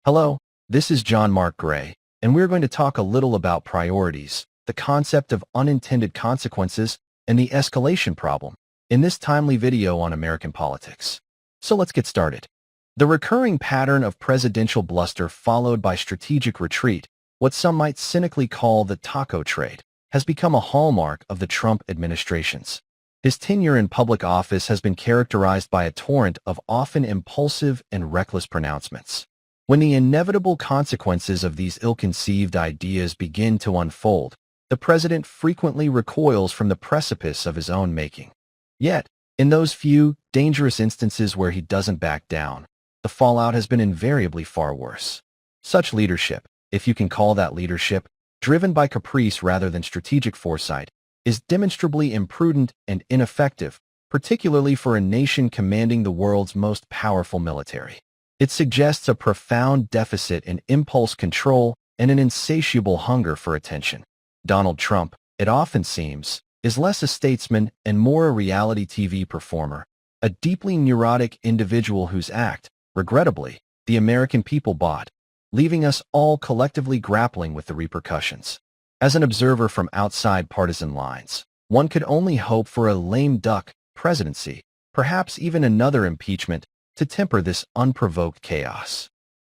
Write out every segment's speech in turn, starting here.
Hello, this is John Mark Gray, and we're going to talk a little about priorities, the concept of unintended consequences, and the escalation problem in this timely video on American politics. So let's get started. The recurring pattern of presidential bluster followed by strategic retreat, what some might cynically call the taco trade, has become a hallmark of the Trump administrations. His tenure in public office has been characterized by a torrent of often impulsive and reckless pronouncements. When the inevitable consequences of these ill-conceived ideas begin to unfold, the president frequently recoils from the precipice of his own making. Yet, in those few, dangerous instances where he doesn't back down, the fallout has been invariably far worse. Such leadership, if you can call that leadership, driven by caprice rather than strategic foresight, is demonstrably imprudent and ineffective, particularly for a nation commanding the world's most powerful military. It suggests a profound deficit in impulse control and an insatiable hunger for attention. Donald Trump, it often seems, is less a statesman and more a reality TV performer, a deeply neurotic individual whose act, regrettably, the American people bought, leaving us all collectively grappling with the repercussions. As an observer from outside partisan lines, one could only hope for a lame duck presidency, perhaps even another impeachment, to temper this unprovoked chaos.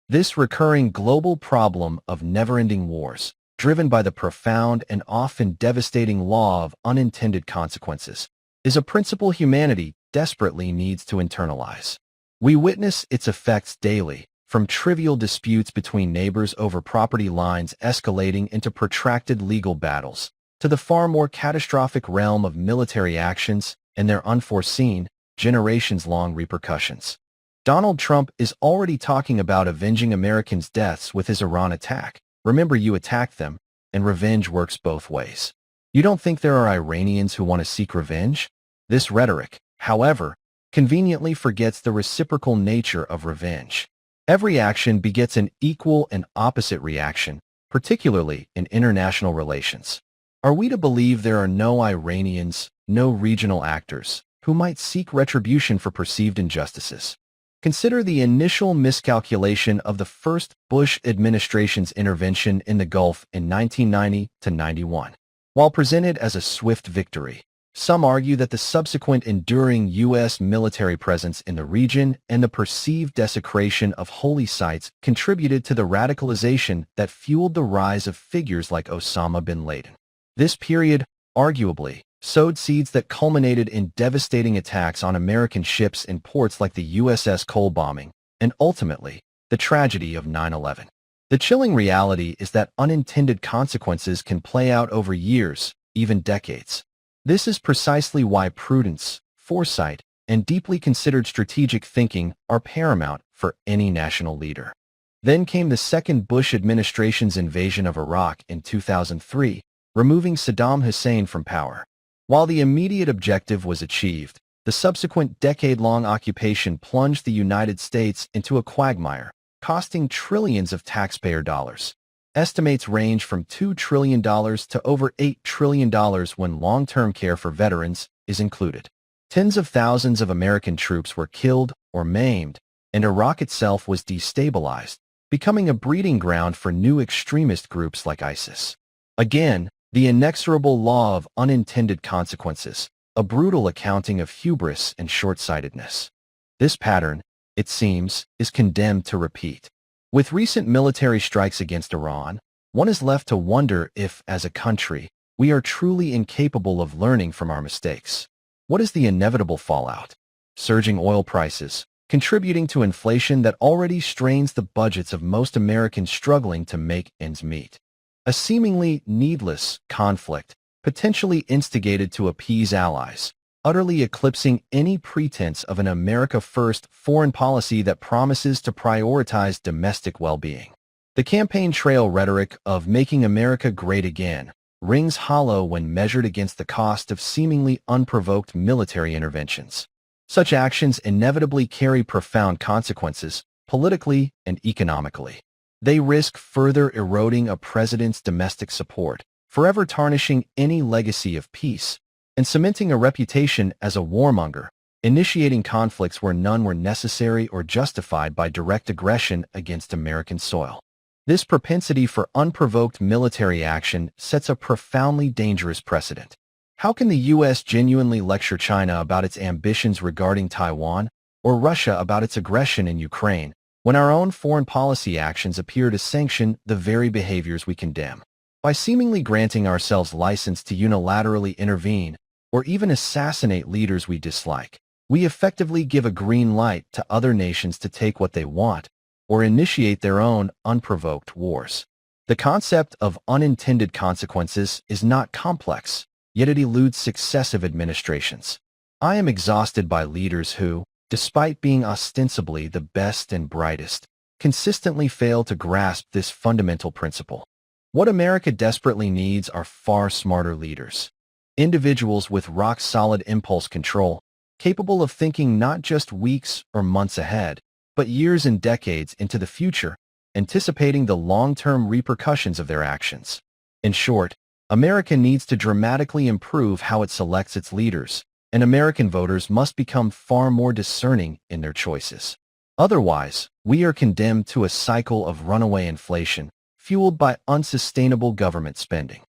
This recurring global problem of never-ending wars, driven by the profound and often devastating law of unintended consequences, is a principle humanity desperately needs to internalize. We witness its effects daily, from trivial disputes between neighbors over property lines escalating into protracted legal battles, to the far more catastrophic realm of military actions and their unforeseen, generations-long repercussions. Donald Trump is already talking about avenging Americans' deaths with his Iran attack. Remember, you attacked them, and revenge works both ways. You don't think there are Iranians who want to seek revenge? This rhetoric, however, conveniently forgets the reciprocal nature of revenge. Every action begets an equal and opposite reaction, particularly in international relations. Are we to believe there are no Iranians, no regional actors, who might seek retribution for perceived injustices? Consider the initial miscalculation of the first Bush administration's intervention in the Gulf in 1990-91. While presented as a swift victory, some argue that the subsequent enduring U.S. military presence in the region and the perceived desecration of holy sites contributed to the radicalization that fueled the rise of figures like Osama bin Laden. This period, arguably, sowed seeds that culminated in devastating attacks on American ships in ports like the USS Cole bombing, and ultimately, the tragedy of 9/11. The chilling reality is that unintended consequences can play out over years, even decades. This is precisely why prudence, foresight, and deeply considered strategic thinking are paramount for any national leader. Then came the second Bush administration's invasion of Iraq in 2003, removing Saddam Hussein from power. While the immediate objective was achieved, the subsequent decade-long occupation plunged the United States into a quagmire, costing trillions of taxpayer dollars. Estimates range from $2 trillion to over $8 trillion when long-term care for veterans is included. Tens of thousands of American troops were killed or maimed, and Iraq itself was destabilized, becoming a breeding ground for new extremist groups like ISIS. Again, the inexorable law of unintended consequences, a brutal accounting of hubris and short-sightedness. This pattern, it seems, is condemned to repeat. With recent military strikes against Iran, one is left to wonder if, as a country, we are truly incapable of learning from our mistakes. What is the inevitable fallout? Surging oil prices, contributing to inflation that already strains the budgets of most Americans struggling to make ends meet. A seemingly needless conflict, potentially instigated to appease allies, utterly eclipsing any pretense of an America-first foreign policy that promises to prioritize domestic well-being. The campaign trail rhetoric of "Making America Great Again" rings hollow when measured against the cost of seemingly unprovoked military interventions. Such actions inevitably carry profound consequences, politically and economically. They risk further eroding a president's domestic support, forever tarnishing any legacy of peace, and cementing a reputation as a warmonger, initiating conflicts where none were necessary or justified by direct aggression against American soil. This propensity for unprovoked military action sets a profoundly dangerous precedent. How can the U.S. genuinely lecture China about its ambitions regarding Taiwan, or Russia about its aggression in Ukraine, when our own foreign policy actions appear to sanction the very behaviors we condemn? By seemingly granting ourselves license to unilaterally intervene, or even assassinate leaders we dislike, we effectively give a green light to other nations to take what they want, or initiate their own unprovoked wars. The concept of unintended consequences is not complex, yet it eludes successive administrations. I am exhausted by leaders who, despite being ostensibly the best and brightest, consistently fail to grasp this fundamental principle. What America desperately needs are far smarter leaders. Individuals with rock-solid impulse control, capable of thinking not just weeks or months ahead, but years and decades into the future, anticipating the long-term repercussions of their actions. In short, America needs to dramatically improve how it selects its leaders, and American voters must become far more discerning in their choices. Otherwise, we are condemned to a cycle of runaway inflation, fueled by unsustainable government spending.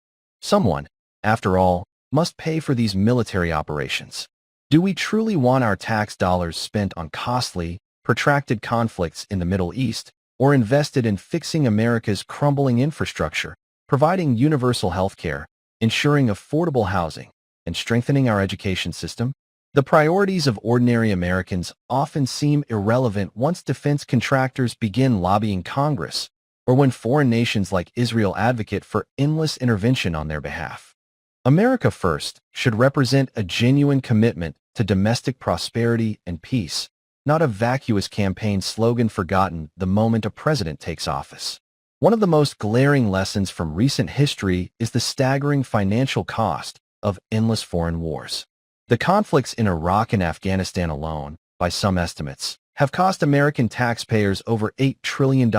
Someone, after all, must pay for these military operations. Do we truly want our tax dollars spent on costly, protracted conflicts in the Middle East, or invested in fixing America's crumbling infrastructure, providing universal health care, ensuring affordable housing, and strengthening our education system? The priorities of ordinary Americans often seem irrelevant once defense contractors begin lobbying Congress, or when foreign nations like Israel advocate for endless intervention on their behalf. America First should represent a genuine commitment to domestic prosperity and peace, not a vacuous campaign slogan forgotten the moment a president takes office. One of the most glaring lessons from recent history is the staggering financial cost of endless foreign wars. The conflicts in Iraq and Afghanistan alone, by some estimates, have cost American taxpayers over $8 trillion,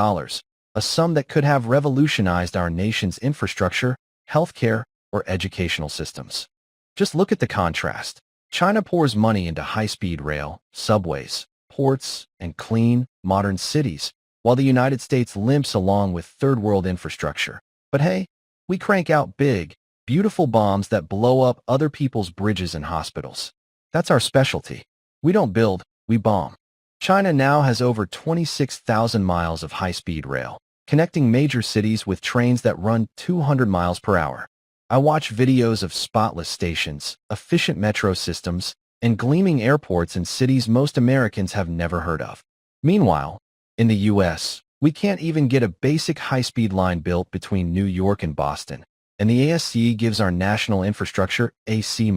a sum that could have revolutionized our nation's infrastructure, healthcare, or educational systems. Just look at the contrast. China pours money into high-speed rail, subways, ports, and clean, modern cities, while the United States limps along with third-world infrastructure. But hey, we crank out big, beautiful bombs that blow up other people's bridges and hospitals. That's our specialty. We don't build, we bomb. China now has over 26,000 miles of high-speed rail, connecting major cities with trains that run 200 miles per hour. I watch videos of spotless stations, efficient metro systems, and gleaming airports in cities most Americans have never heard of. Meanwhile, in the U.S., we can't even get a basic high-speed line built between New York and Boston, and the ASC gives our national infrastructure a C-.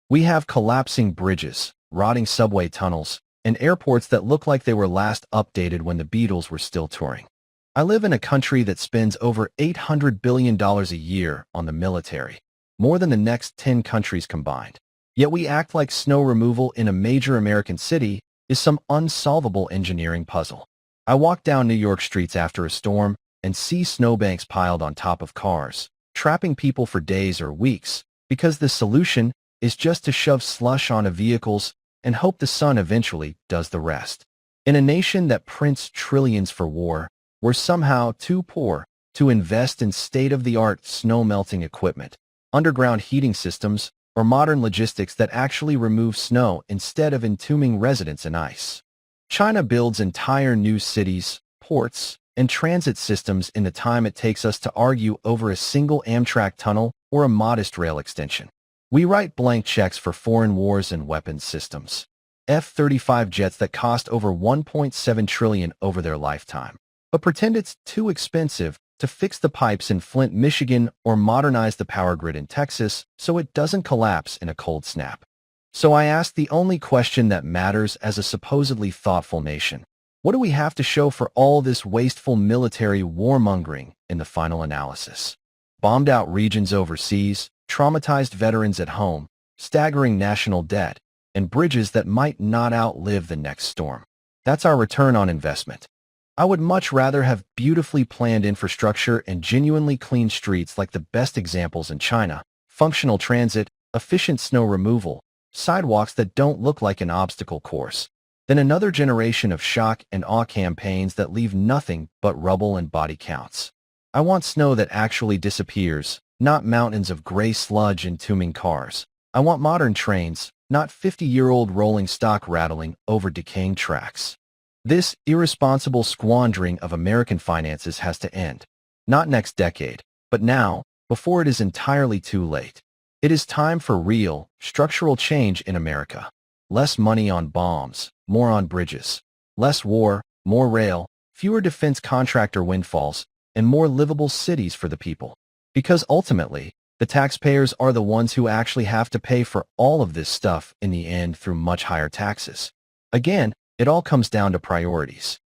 We have collapsing bridges, rotting subway tunnels, and airports that look like they were last updated when the Beatles were still touring. I live in a country that spends over $800 billion a year on the military, more than the next 10 countries combined. Yet we act like snow removal in a major American city is some unsolvable engineering puzzle. I walk down New York streets after a storm and see snowbanks piled on top of cars, trapping people for days or weeks, because the solution is just to shove slush onto vehicles and hope the sun eventually does the rest. In a nation that prints trillions for war, we're somehow too poor to invest in state-of-the-art snow-melting equipment, underground heating systems, or modern logistics that actually remove snow instead of entombing residents in ice. China builds entire new cities, ports, and transit systems in the time it takes us to argue over a single Amtrak tunnel or a modest rail extension. We write blank checks for foreign wars and weapons systems. F-35 jets that cost over $1.7 trillion over their lifetime, but pretend it's too expensive to fix the pipes in Flint, Michigan, or modernize the power grid in Texas so it doesn't collapse in a cold snap. So I ask the only question that matters as a supposedly thoughtful nation. What do we have to show for all this wasteful military warmongering in the final analysis? Bombed-out regions overseas, traumatized veterans at home, staggering national debt, and bridges that might not outlive the next storm. That's our return on investment. I would much rather have beautifully planned infrastructure and genuinely clean streets like the best examples in China, functional transit, efficient snow removal, sidewalks that don't look like an obstacle course. Then another generation of shock and awe campaigns that leave nothing but rubble and body counts. I want snow that actually disappears, not mountains of gray sludge entombing cars. I want modern trains, not 50-year-old rolling stock rattling over decaying tracks. This irresponsible squandering of American finances has to end. Not next decade, but now, before it is entirely too late. It is time for real, structural change in America. Less money on bombs, more on bridges. Less war, more rail, fewer defense contractor windfalls, and more livable cities for the people. Because ultimately, the taxpayers are the ones who actually have to pay for all of this stuff in the end through much higher taxes. Again, it all comes down to priorities.